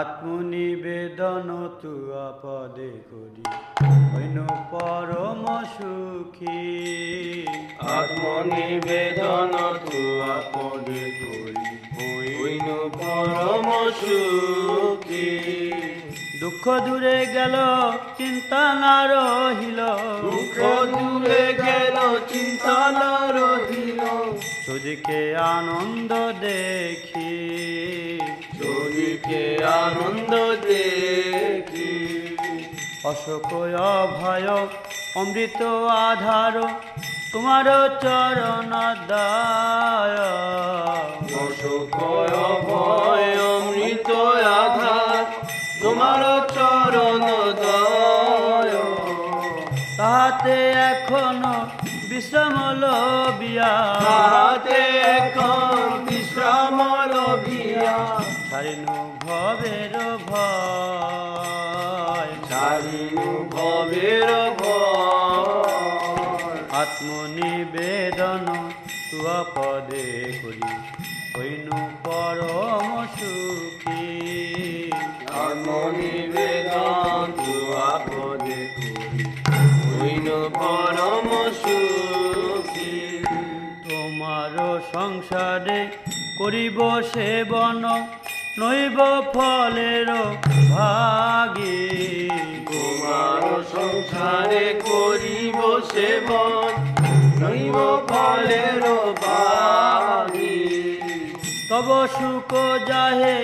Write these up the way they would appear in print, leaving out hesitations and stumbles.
আত্মনিবেদন তুয়া পদে করি হইন পরম সুখী। আত্মনিবেদন তুয়া পদে করি হইন পরম সুখী। দুঃখ দূরে গেল চিন্তা না রহিল, দুঃখ দূরে গেল চিন্তা না রহিল। চোদিকে আনন্দ দেখি, চোদিকে আনন্দ দেখি। অশোক অভয় অমৃত আধার তোমার চরণ দায়। অশোক অভয় অমৃত আধার তোমার চরণ দয়। তাহাতে এখনো বিশ্রাম লবিয়া, তাহাতে এখন বিশ্রাম লভিয়া। ছাড়িনু ভবের ভয়, ছাড়িনু ভবের ভয়। আত্মনিবেদন তুয়া পদে করি হইনু পরম সুখী। আত্মনিবেদন তুয়া পদে করি হইন পরম সুখী। তোমার সংসারে করিব সেবন নইব ফলের ভাগী। তোমার সংসারে করিব সেবন নইব ফলের ভাগী। তব সুখ যাহে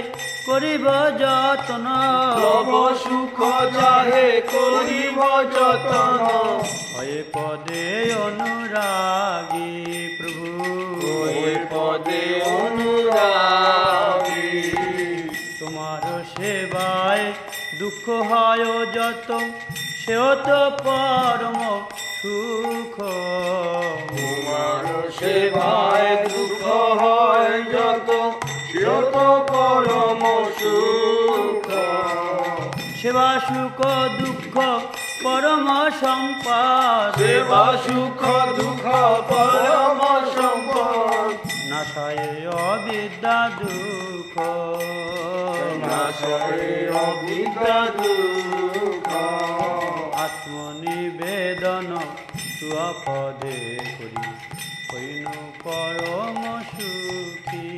করিব যত্ন, তব সুখ যাহে করিব যতন। হয়ে পদে অনুরাগী প্রভু, হয়ে পদে অনুরাগী। তোমার সেবায় দুঃখ হয় যত সেও তো পরম সুখ। তোমার সেবায় দুঃখ হয় যত সেও তো পরম সুখ। সেবা সুখ দুঃখ পরম সম্পদ, সেবা সুখ দুঃখ পরম সম্পদ। নাশায় অবিদ্যা দুঃখ, নাশায় অবিদ্যা দুঃখ। আত্মনিবেদন তুয়া পদে করি হইনু পরম সুখী।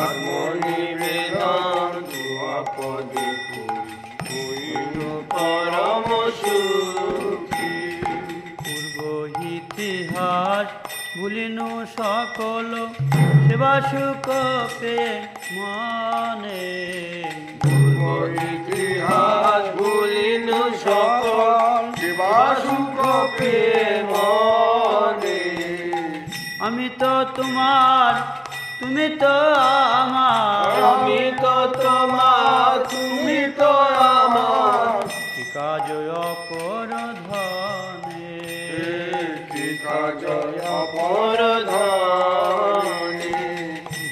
আত্মনিবেদন তুয়া পদে করি হইন পরম সুখী। পূর্ব ইতিহাস ভুলিনু সকল সেবা সুখ পেয়ে মনে। পূর্ব ইতিহাস ভুলিন সকল সেবা সুখ পেয়ে মনে। আমি তো তোমার তুমি তো আমার, আমি তো তোমার তুমি তো আমার। কি কাজ অপর ধনে, কি কাজ অপর ধনে।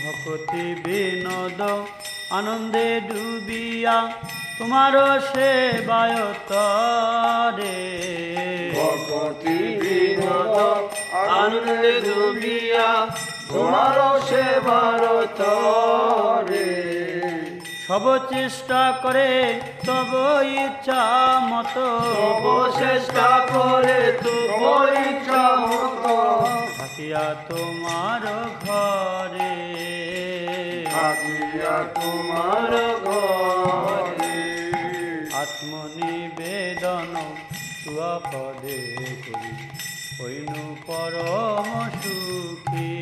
ভক্তি বিনোদ আনন্দে ডুবিয়া তোমার সেবায় তরে। ভক্তি বিনোদ আনন্দে ডুবিয়া তোমার সেবার তরে। সব চেষ্টা করে তব ইচ্ছা মতো, তব চেষ্টা করে তব ইচ্ছা মতো। থাকিয়া তোমার ঘরে, থাকিয়া তোমার ঘরে। আত্মনিবেদন তুয়া পদে করি হইনু পরম সুখী।